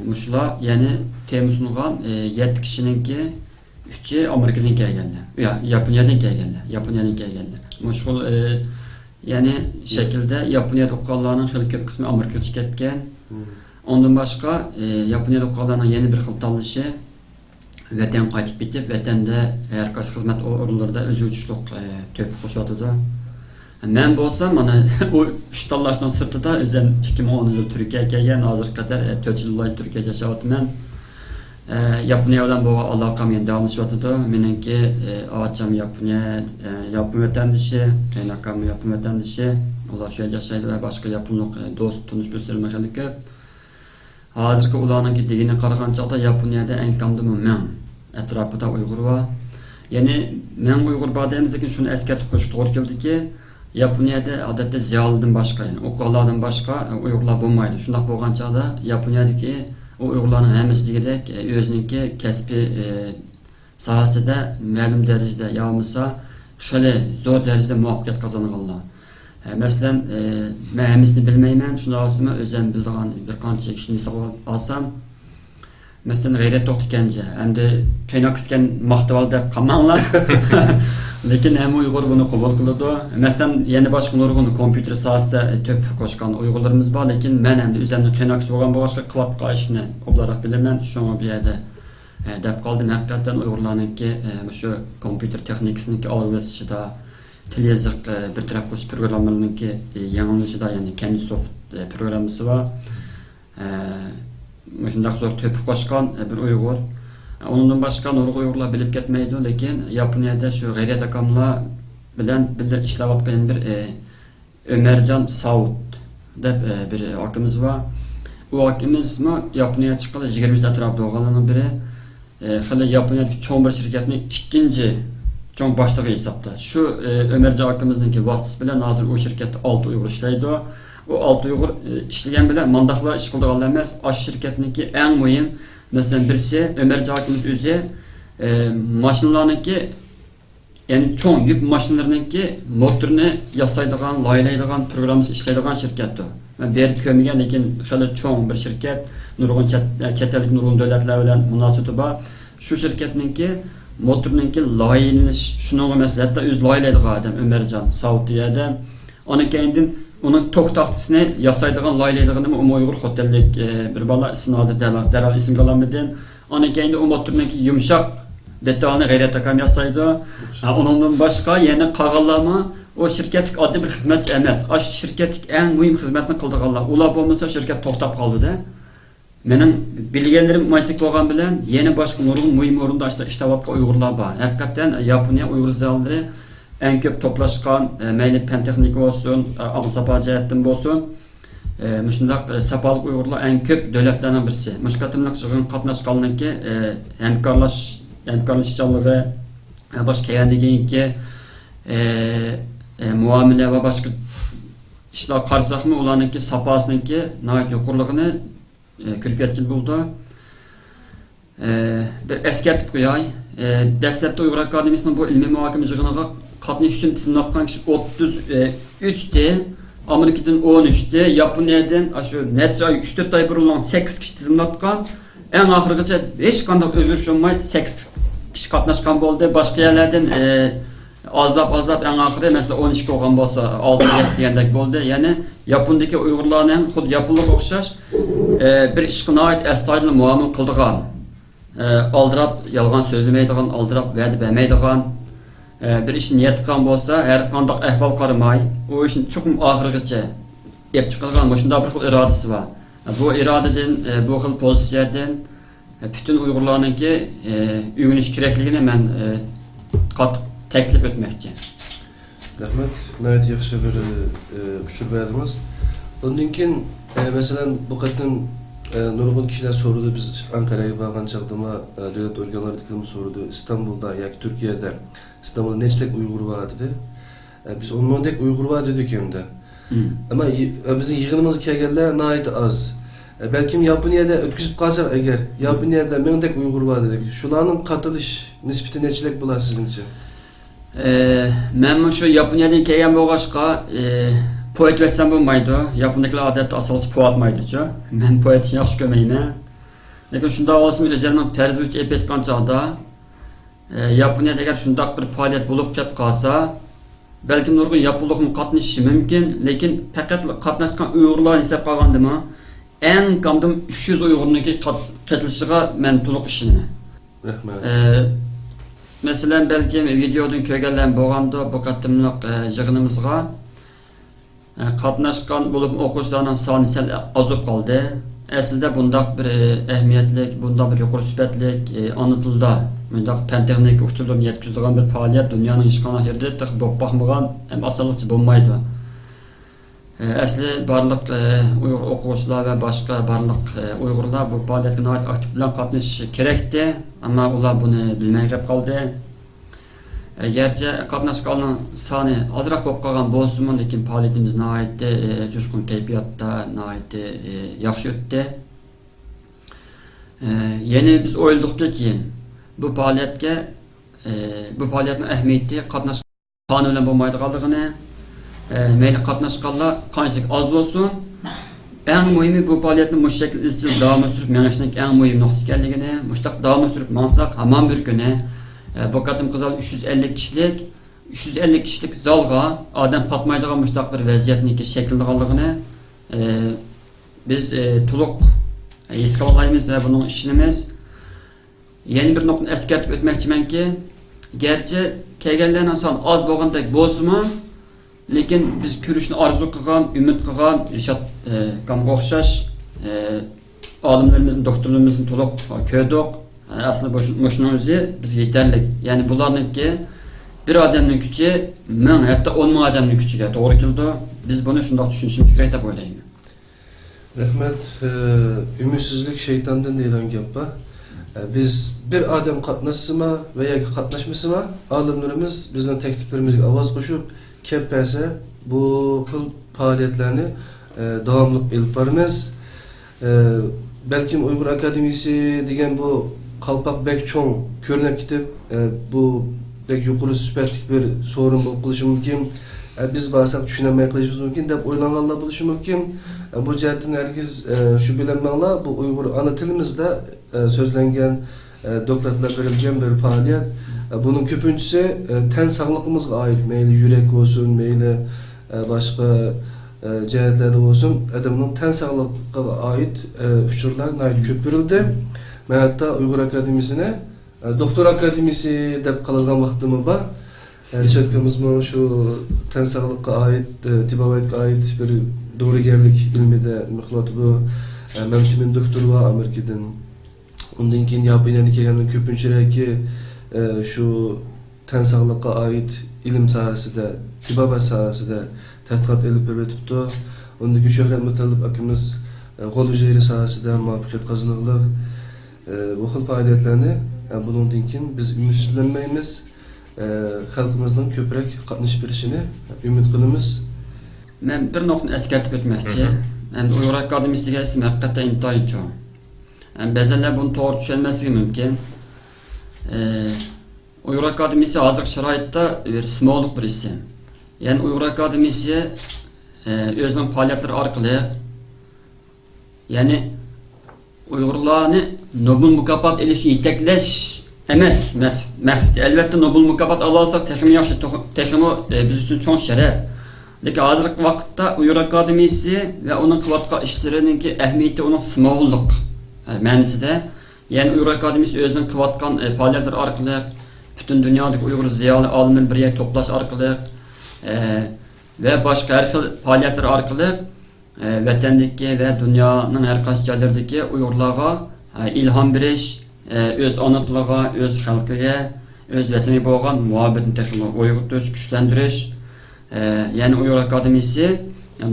B: Muşlar yani Temmuz'un 7 kişininki 3'ü Amerika'dan geldiler. Ya Japonya'dan geldiler. Muşkul yani şekilde Japonya'da okuyanların xil köp kısmı Amerika'ya ketken. Ondan başqa Yaponiyada o'qiganlarning yana bir xil tanlashi vatan qaytib ketib, vatanda har qaysi xizmat o'rinlarida o'zgarishlik to'p qo'shyotdi. Men bo'lsam mana bu 3 tanlashdan sirtida o'zim 2010-yil Turkiyaga kelgan, hozirga qadar 4 yillar Turkiyada yashayapman. Yaponiya bilan bo'lgan aloqam yana davomlashyapti. Meningki ocham Yapon vatandoshi, qaynaqam Yapon vatandoshi, ular shu yerda yashaydi va boshqa yaponlik do'st, tanish do'stlarim ham ko'p. Hozirgi ularning degini qaragan chog'da Yaponiyada eng kamda 1000 atrofida Uyg'ur bor. Ya'ni men Uyg'ur bor deymiz, lekin shuni eskartib qo'yish to'g'ri keldiki, Yaponiyada odatda ziyolidan boshqa, ya'ni o'qiganlardan boshqa Uyg'urlar bo'lmaydi. Shunday bo'lgan chog'da Yaponiyadagi o Uyg'urlarning hammasi degidek o'zininki kasbiy sohasida ma'lum darajada yo'misa, xili zo'r darajada muvaffaqiyat qozonganlar. Mesela ben hemsini bilmeymen, şunu alsam özüm bildiğin bir qancha kişini alsam, mesela gayret to'xtikanja, endi kaynoq isken maqtaval deb qamanlar. Lekin hem Uyg'ur buni qabul qiladi. Mesela yana boshqa nurg'un kompyuter sohasida to'p qo'shgan Uyg'urlarimiz bor, lekin men ham o'zimni kaynoq bo'lgan boshqa qilayotgan ishni oblaroq bilaman. Shunga bu yerda deb qoldim. Haqiqatan Uyg'urlarningki shu kompyuter texnikasiniki olg'isida til yazık bir taraf qilish programmalarningki yangilanishida, ya'ni Candysoft programmasi bor. Shunday zo'r to'p qo'shgan bir Uyg'ur. Ondan boshqa nurg'un Uyg'urlar bilib ketmaydi, lekin Yaponiyada shu g'ayrat akamlar bilan birga ishlayotgan bir Ömercan Saud deb bir akimiz bor. U akimizmi Yaponiyaga chiqqan 20 atrofida bo'lganlarning biri. Xili Yaponiyadagi cho'ng bir shirkatning ikkinchi cho'ng boshlig'i hisobda. Shu Ömercan akimizningki vasitasi bilan hozir u shirkatda 6 Uyg'ur ishlaydi. O 6 Uyg'ur ishlagan bilan mandaqlar ish qildiganlar emas, ash shirkatningki eng muhim mesela birisi Ömercan akimiz o'zi mashinalarningki yani cho'ng yuk mashinalarningki motorini yasaydigan, loyihalaydigan, programmasi ishlaydigan shirkatdir. Men berib ko'rmagan, lekin xili cho'ng bir shirkat, nurg'un chet ellik nurg'un davlatlar bilan munosabati bor. Shu shirkatningki motorningki loyihalash, shunga mesela hatta o'z loyihalaydigan odam Ömercan Saudiyada. Ona keyindan onun to'xtaqtisini yasaydigan, loyihalaydigan Uyg'ur xotinlik bir bola ismi hozir darhol ismga olmadim. Ona keyinda u motorningki yumshoq detalni g'ayrat akam yasaydi. Ondan boshqa yana qolganlarmi o shirkatlik oddiy bir xizmatchi emas. Ash shirkatlik eng muhim xizmatni qildiganlar. Ular bo'lmasa shirkat to'xtab qoldi-da. Mening bilganlarim ma'lum bo'lgan bilan yana boshqa nurg'un muhim o'rinda ishlayotgan Uyg'urlar bor. Haqiqatan Yaponiya Uyg'ur zallari en köp toplaşkan meyli pen texnik olsun, al-sapa cihettin olsun, müştendaq sapalık Uygurlar en köp devletlerden birisi. Müşkatimlik yığın qatnaşqanlıq ki, hemkarlaşıcılığı, başka yandigin ki, muamele ve başka ishlar qarasaqmi ularniki saposiniki nihoyat yuqoriligini ko'rib yetgan bo'ldi. Bir eskartib qo'yay. Dastlabda Uyg'ur akademiyasining bu ilmiy muhokama yig'iniga qatnashish uchun tizimlatgan kishi 33 ta, Amerikadan 13 ta, Yaponiyadan shu necha 3-4 oy burun 8 kishi tizimlatgan. Eng oxirigacha hech qanday o'zgarish bo'lmay 8 kishi qatnashgan bo'ldi. Boshqa yerlardan azlab eng oxiri mesela 12 bo'lgan bo'lsa 6-7 degandek bo'ldi. Ya'ni Yapondagi Uyg'urlarning xuddi Yaponlarga o'xshash bir ishga nihoyat astoydil muomala qildigan. Aldırab yalğan sözlemeydigan, aldırab vədi vermeydigan, bir işin niyet qilgan bo'lsa, har qanday ahvol qaramay, o işin chuqum oxirigacha ep chiqilgan shunday bir xil irodasi bor. Bu irodadan, bu xil pozitsiyadan bütün Uyg'urlarningki uyg'onish kerakligini men qattiq taklif etmoqchi.
A: Rahmat, nəhayət yaxşı bir uçur verdiniz. Ondan keyin mesela bu qatam nurg'un kishilar so'radi, biz Anqaraga borgan chaqdama davlat organlaridan so'radi, İstanbul'da yoki Turkiyada İstanbulda nechlik Uyg'ur bor dedi. Biz 10 dek Uyg'ur bor dedik endi. Ama bizning yig'inimizga kelganlar nihoyat az. Belkim Yaponiyada o'tkazib qolsak agar, Yaponiyada 1000 dek Uyg'ur bor dedik. Shularning qatilish nisbati nechlik bo'ladi sizningcha?
B: Men shu Yaponiyadan kelgan bo'lg'achqa poet versem bo'lmaydi. Yapondagilar odatda asosi poetmaydi-ku. Men poetni yaxshi ko'rmayman. Lekin shunda olsam o'zimning perzuch ep etgan chog'da Yaponiyada agar shunday bir faoliyat bo'lib kelib qolsa, balki nurg'un yaponlarning qatnashishi mumkin, lekin faqat qatnashgan Uyg'urlar hisob qilgandimi, eng kamdim 300 Uyg'urniki qatilishiga men to'liq ishonaman.
A: Rahmat.
B: Masalan, balki videodan ko'rganlar bo'lganda bu qatimliq yig'inimizga qatnashgan bo'lib o'quvchilarning soni sal ozib qoldi. Aslida bundaq bir ahamiyatlik, bundaq bir yuqori sifatlik ona tilda bundaq fan texnik usullarni yetkazadigan bir faoliyat dunyoning hech qanday yerida bo'lib boqmagan, ham osonlikcha bo'lmaydi. Asli barliq Uyg'ur o'quvchilar va boshqa barliq Uyg'urlar bu faoliyatga nihoyat aktiv bilan qatnashishi kerakdi, ammo ular buni bilmay qoldi. Gerçi qatnashganlarning soni ozroq bo'lib qolgan bo'lsa-mu, lekin faoliyatimiz nihoyat jo'shqin kayfiyatda, nihoyat yaxshi o'tdi. Ya'ni biz o'yladikki keyin bu faoliyatning ahamiyati qatnash soni bilan bo'lmaydiganligini, mayli qatnashganlar qanchalik oz bo'lsin, eng muhimi bu faoliyatni mushakil izchil davom ettirib menishning eng muhim nuqta ekanligini, mushtaq davom ettirib mansak hamon bir kuni bu qatim qizal 350 kişilik zalga adam patmaydigan mustaq bir vaziyatniki shakllanganligini biz to'liq esga olaymiz va buning ishimiz yana bir nuqtani eskartib o'tmoqchimanki, garchi kelganlarning soni oz bo'lgandek bo'lsa-mu, lekin biz ko'rishni orzu qilgan, umid qilgan Rishad Kamga o'xshash olimlarimizning, doktorlarimizning to'liq ko'rdik. Aslında boşuna o'zi bizga yetarli. Ya'ni bularningki bir odamning kuchi 1000 hatto 10 ming odamning kuchiga to'g'ri keldi. Biz buni shundoq tushunishimiz kerak deb o'ylayman.
A: Rahmat. Ümidsizlik şeytandan deyilgan gap bor. Biz bir odam qatnashsimi va yoki qatnashmasimi, olimlarimiz bizning takliflarimizga ovoz qo'shib, kelsa bu xil faoliyatlarni davomli olib boramiz. Belkim Uyg'ur akademiyasi degan bu qalpoq bek cho'ng ko'rinib ketib, bu bek yuqori sifatli bir so'rin bo'lib qolishi mumkin. Biz borsak tushunmay qolishimiz mumkin deb o'ylaganlar bo'lishi mumkin. Bu jihatdan hargiz shu bilanmanglar, bu Uyg'ur ana tilimizda so'zlangan, doktorlar berilgan bir faoliyat. Bunun ko'pinchisi tan sog'lig'imizga oid, mayli yurak bo'lsin, mayli boshqa jihatlarda bo'lsin, adamning tan sog'lig'iga oid uchurlar nihoyat ko'p berildi. Men hatto Uyg'ur akademisine doktor akademisi deb qilgan vaqtim bor. Rishad akamizmi shu tan sog'ligiga oid, tibovatga oid bir dorigarlik ilmida miqlotida men doktor va Amerikadan. Undan keyin Yaponiyaga kelgandan ko'pinchalik shu tan sog'ligiga oid ilm sohasida, tibobat sohasida tadqiqot olib beribdi. Undan keyin Shuhrat Mutallib akamiz qo'l ijari sohasida muvaffaqiyat qozonganlar. Bu xil faoliyatlarni bundan keyin biz ümidsizlanmaymiz. Xalqimizning ko'proq qatnashib berishini umid qilamiz.
B: Men bir noktani eskartib o'tmoqchi. Endi Uyg'ur akademiyasi degan ism haqiqatan intoyin cho'ng. Ba'zanlar buni to'g'ri tushunmasligi mumkin. Uyg'ur akademiyasi hozirgi sharoitda bir simvolik bir ism. Ya'ni Uyg'ur akademiyasi o'zining faoliyatlari orqali ya'ni Uyg'urlarni Nobel mukofot olish yetaklash emas maqsad. Albatta Nobel mukofot olsak texmi yaxshi, texmi biz uchun cho'ng sharaf. Lekin hozirgi vaqtda Uyg'ur akademiyasi va uning qilayotgan ishlarininki ahamiyati uning simvollik ma'nosida. Ya'ni Uyg'ur akademiyasi o'zining qilayotgan faoliyatlari orqali butun dunyodagi Uyg'ur ziyoli olimlarni bir yerga to'plash orqali ve başka her xil faaliyetler orqali vatandagi ve dünyanın her qaysi joylaridagi Uyg'urlarga ilhom berish, o'z ona tiliga, o'z xalqiga, o'z vataniga bo'lgan muhabbatni texmi uyg'otish, kuchlantirish. Ya'ni Uyg'ur akademiyasi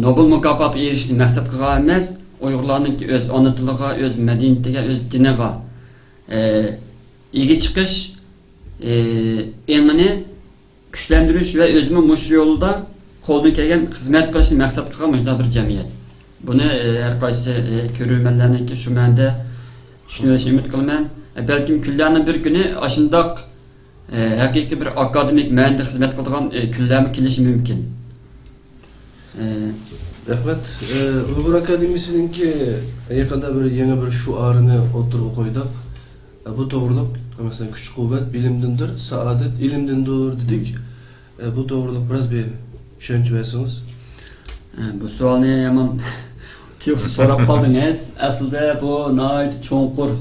B: Nobel mukofotiga erishishni maqsad qilgan emas, Uyg'urlarning o'z ona tiliga, o'z madaniyatiga, o'z diniga ega chiqish, engini kuchlantirish ve o'zini mush yo'lda qo'ldan kelgan xizmat qilishni maqsad qilgan mujda bir jamiyat. Buni har qaysi ko'ruvchilarniki shu ma'noda tushunishni umid qilaman. Balkim kunlarning bir kuni ashundoq haqiqiy bir akademik ma'noda xizmat qiladigan kunlarmi kelishi mumkin.
A: Rahmat. Uyg'ur akademiyasininki yaqinda bir yangi bir shuarini o'tirib qo'ydik. Bu to'g'riliq, masalan, kuch quvvat bilimdindir, saodat ilmdindir dedik. Bu to'g'riliq biraz bir tushuncha bersangiz.
B: Bu savolni yomon tiyuqsiz so'rab qoldingiz. Aslida bu nihoyat cho'nqur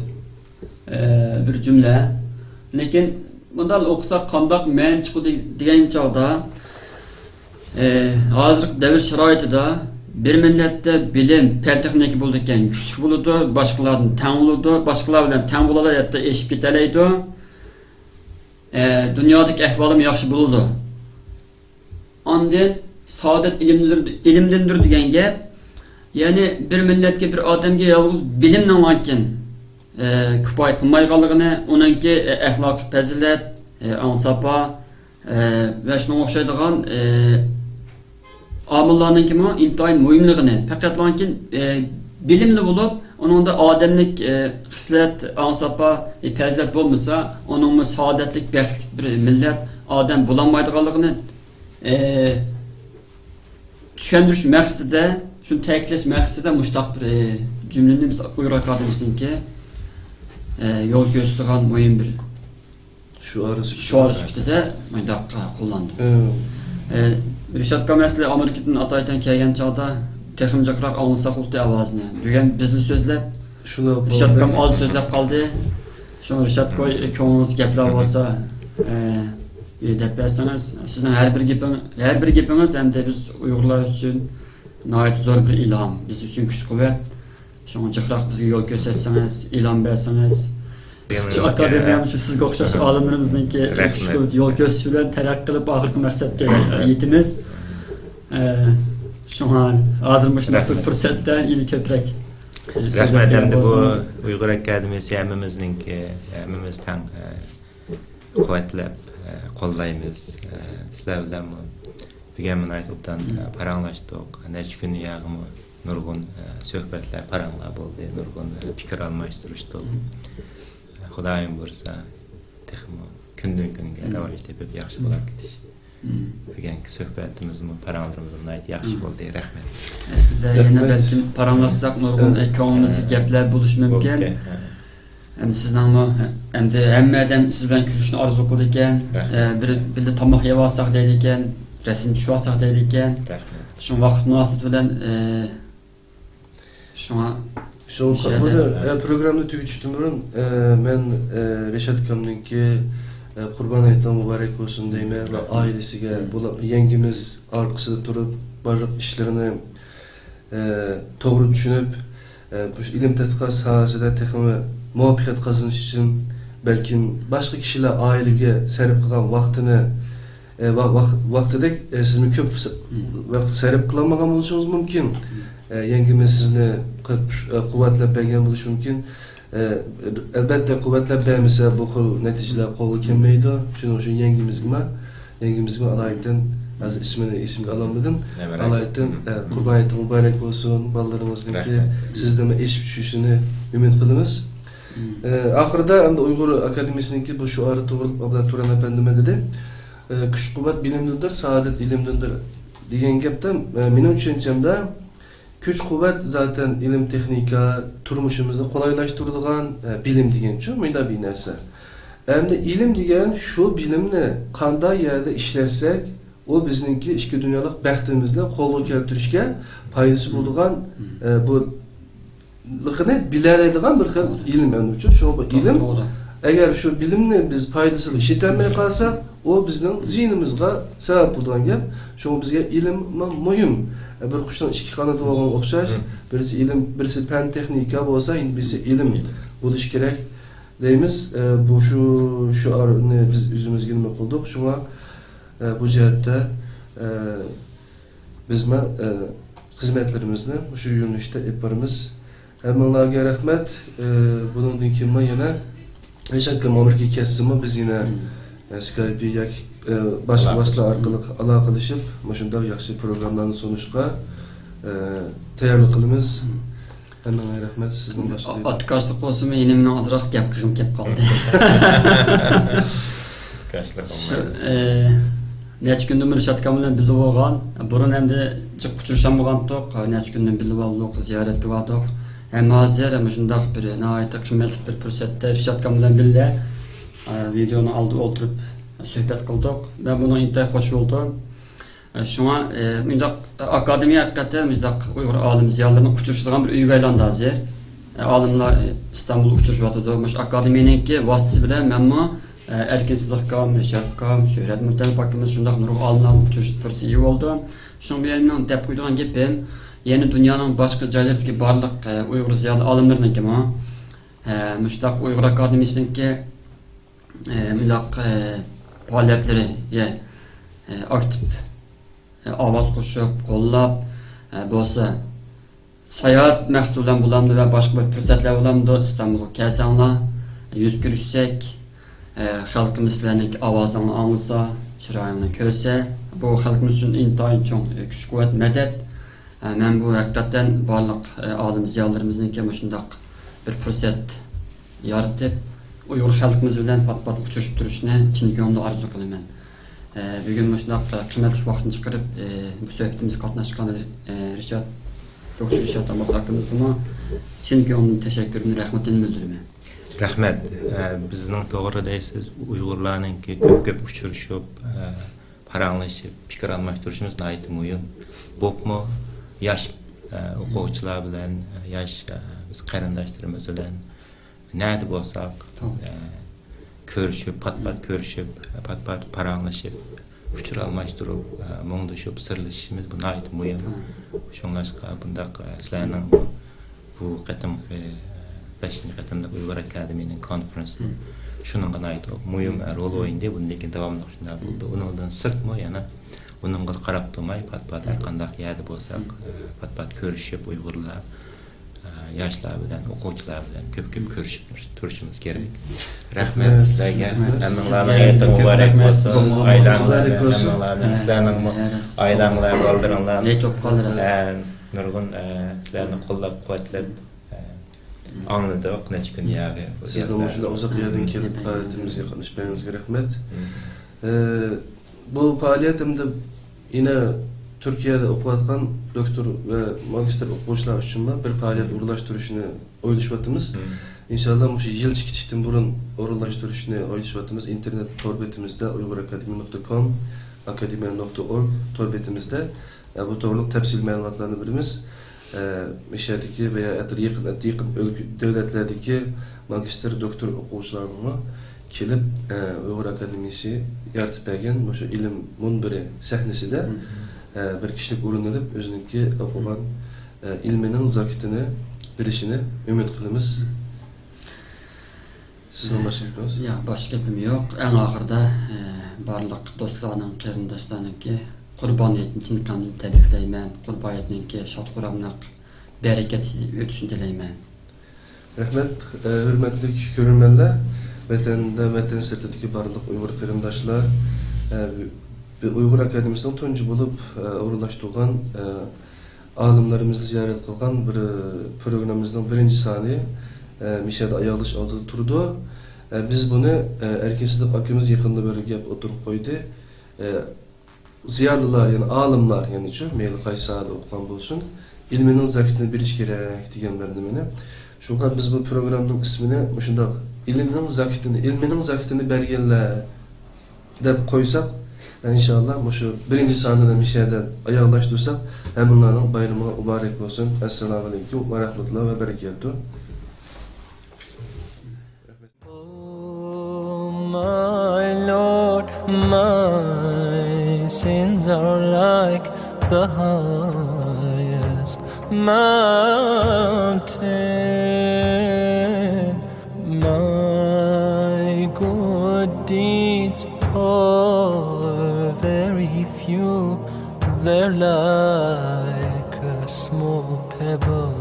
B: bir jumla. Lekin bundan o'qisak qandoq ma'no chiqadi degan chog'da hozirgi davr sharoitida bir millatda bilim, fan texnika bo'ldi ekan, kuchli bo'ladi, boshqalardan teng bo'ladi, boshqalar bilan teng bo'ladi, hatto eshib ketalaydi. Dunyodagi ahvolim yaxshi bo'ladi. Ondan saodat ilimdindir degan gap, ya'ni bir millatga, bir odamga yolg'iz bilimning ekan kifoya qilmayganligini, uningki axloqiy fazilat, ansafa va shunga o'xshaydigan omillarning kimi intoyin muhimligini, faqat lekin bilimli bo'lib, uningda odamlik xislat, ansafa, fazilat bo'lmasa, uning saodatlik, baxtli bir millat odam bo'lolmaydiganligini tushundirish maqsadida, shuni ta'kidlash maqsadida mushtaq bir jumlani biz Uyg'ur akademiyasininki yo'l ko'rsatgan muhim bir shuar sifatida mundaqqa qo'llandik. Rishad Kamasli Amerikadan Ataydan kelgan chog'da texnikroq anglasa xuddi ovozini. Bugun bizni so'zlab, shuni Rishad Kam oz so'zlab qoldi. Shuni Rishad qo'y ko'nglingiz gaplar bo'lsa, deb bersangiz, sizning har bir gapingiz hamda biz Uyg'urlar uchun nihoyat zo'r bir ilhom, biz uchun kuch-quvvat. Shuni jiqroq bizga yo'l ko'rsatsangiz, ilhom bersangiz, shu akademiyamiz sizga o'xshash olimlarimizninki yo'l ko'rsatish bilan taraqqiy qilib oxirgi maqsadga yetimiz. Shunga hozir shunday bir fursatdan ili ko'proq
C: rahmat. Endi bu Uyg'ur akademiyasi hammamiz tang quvvatlab qo'llaymiz. Sizlar bilan bugun aytibdan paranglashdik. Necha kun yag'imi nurg'un suhbatlar, paranglar bo'ldi, nurg'un fikr almashtirishdik. Xudoyim bo'lsa, texmo kundan kunga rivoj tepib yaxshi bo'lib ketish. Bugungi suhbatimizmi, paranglarimizmi yaxshi bo'ldi. Rahmat.
B: Aslida yana balkim paranglasak nurg'un ko'nglimizga gaplar bo'lishi mumkin. Sizlarni endi hammadan siz bilan ko'rishni orzu qildi ekan, bir tomoq yeb olsak deydi ekan, rasm tushib olsak deydi ekan. Shu vaqt munosabati bilan shunga
A: programni tugatishdan burun men Rishad Kamninki Qurban hayiti muborak bo'lsin deyman va oilasiga, yangimiz orqasida turib, barliq ishlarini to'g'ri tushunib, bu ilm tadqiqot sohasida texmi muvaffaqiyat qozonish uchun balkim boshqa kishilar oilaga sarf qilgan vaqtini vaqtidek sizni ko'p vaqt sarf qilolmagan bo'lishingiz mumkin. Yangimiz sizni quvvatlab bergan bo'lishi mumkin. Albatta quvvatlab bermasa bu xil natijalar qo'lga kelmaydi. Shuning uchun yangimizga alohida Hazır ismini alamadım.
C: Hemen
A: Alaytım. Kurban ayeti mübarek olsun. Ballarınızdaki sizden iş düşüşünü ümit kılımız. Ahırda hem de Uygur Akademisi'ninki bu şuarı doğrulup Abla Turan Efendime dedi. Küç kuvvet bilimlidir, saadet ilimlidir diyen gapta benim düşüncemde küç kuvvet zaten ilim teknika turmuşumuzu kolaylaştırdıgan bilim degan şu mıyda bir narsa. Hem de ilim degan şu bilimni qanday yerde işletsek o bizninki iki dünyalık baxtimizle qo'lga keltirishga foydasi bo'ladigan bu liqini bilaydigan bir xil ilm uchun şu ilim eğer şu bilimni biz foydasini işitemeye kalsak o bizning zihnimizga sabab bo'ladigan gap. Şu bizga ilim muhim. Bir qushning ikki qanoti bo'lgan o'xshash, birisi ilm, birisi fan texnika bo'lsa, birisi ilm bo'lish kerak deymiz. Bu şu arni biz o'zimizga nima qildik? Shunga bu jihatda bizma xizmatlarimizni shu yo'nalishda olib boramiz. Hammalarga rahmat. Bundan keyin yana Reşat Amerika kesimi biz yine Skype yoki başka vasıtalar orqali aloqalashib, shunday yaxshi programlarni so'nishga tayyorlik qilamiz. Hammaga rahmat. Sizning boshqa
B: Atkaşlık olsun yine men azroq gap qilgim kelib qoldi. Necha kundan beri Reşat bilan bilib olgan, burun endi chiq uchrashamgandik, necha kundan bilib oldik, ziyoratga bordik. Hem hazır hem şundak bir nihayet kıymetli bir fırsatda Reşat bilan birga videonu aldı oturup söhbet kıldık. Ben buna intayet hoş oldum. Şuna mündaq akademiya hakikaten mündaq Uygur alim ziyalarını uçuruştuğun bir uygu aylandı hazır. Alimler İstanbul'u uçuruşuyordu. Akademiyanınki vasıtası bile memma Erkin Sıdık'a, Reşat'a, Şöhret Mürtel Bakımız şundak nuruk alimler uçuruştuğu iyi oldu. Şuna bir elimden tep koyduğun gibi yeni dünyanın başka yerlerdeki barlık Uygur ziyalı alimlerinin ki müştak Uygur Akademisi'ninki mündaq faaliyetleri aktif avaz koşup, kollap bolsa seyahat məqsədilə bulamdı və başqa bir fürsətlər bulamdı İstanbul'a gəlsənlər yüz görüşsək xalqımızın avazını anlasa, çırağını görsə bu xalqımız üçün intayın çox güc qüvvət mədəd. Mən bu həqiqətən barlıq alim ziyalarımızın ki şundaq bir fürsət yaratıp Uygur xalqımız bilan pat-pat uçuşup duruşunu chin ko'ngildan arzu qilaman. Bugün şundaq qiymatli vaqtini chiqarib bu suhbatimizga qatnashgan Reşat Doktor Reşat Abbas hakkımızda chin ko'ngildan teşekkürümü, rahmetini bildirimen.
C: Rahmet. Bizning to'g'ri deysiz, Uyg'urlarninki ko'p uchrashib, paranglashib, fikr almashtirishimiz nihoyat muhim. Bo'pmi yosh o'quvchilar bilan, yosh biz qarindoshlarimiz bilan nada bo'lsak, ko'rishib, pat-pat ko'rishib, pat-pat paranglashib, fikr almashtirib, mungdashib, sirlashishimiz bu nihoyat muhim. Shunlashqa bundaq sizlarning bu qatimki 5-ci qatimda Uygur Akademiyasının konferansı şununla ait muhim rol oynadı. Bundaki davamlıq şunda buldu. Ondan sırtmı yana onunla qarab durmay pat-pat her qandaq yerdə bolsaq, pat-pat görüşüb Uygurlar, yaşlar bilan, o'quvchilar bilan ko'p görüşüb turishimiz kerak. Rahmat sizlarga. Hammalarga hayotda muborak bo'lsin. Aylanlar, sizlarning aylanglar, boldiringlar. Nurg'un sizlarni qo'llab-quvvatlab anladık neçə gün yağı.
A: Sizden şurada uzak yerden gelip faaliyetimizle konuşmamızga rahmet. Bu faaliyetimde yine Türkiye'de okuyatkan doktor ve magister okuvchilar için bir faaliyet uğurlaştırışını oylaşıvatımız. İnşallah bu yıl çıkıştın burun uğurlaştırışını oylaşıvatımız. İnternet torbetimizde uyguraakademi.com akademiya.org torbetimizde bu doğruluk tepsil məlumatlarını birimiz. Meşherdeki veya yakın devletlerdeki magister doktor okuvchilarına kelip Uygur Akademisi yaratып bergen bu ilim biri sahnesinde bir kişilik uğrunilip özününki okugan ilminin zakitini bilişini ümit kılımız. Sizden başka yapıyorsunuz?
B: Ya başka yapım yok. En ahırda barlıq dostlarının, qarindoshlarninki Qurbaniyetini chin ko'ngildan tabriklayman. Qurbaniyetninki shod quramliq, bereketli o'tishini tilayman.
A: Rahmet, hürmetli görünmenler, vatanda, vatan sirtidagi barliq Uygur qarindoshlar bir Uyghur Akademisi'nin tuncu bulup uğurlaştırılan alimlerimizni ziyaret kılgan bir programımızın birinci saniye Mişade ayağılış altıda turdu. Biz bunu erkesilik akımız yakında böyle gap oturup koydu. Ziyarlılar yani alimler yani şu meyli kaysada okuyan bolsun. İlminin zakitini bir iş gerek diyen berdimene. Şundan biz bu programın ismini şunda ilminin zakitini belgele dep koysak inşallah şu birinci sahnede Mişade'den ayağlaştırsak hem bunların bayramı mübarek olsun. Esselamu Aleyküm ve Rahmetullah ve Berekatuhu.
D: My Lord, my sins are like the highest mountain. My good deeds are very few. They're like a small pebble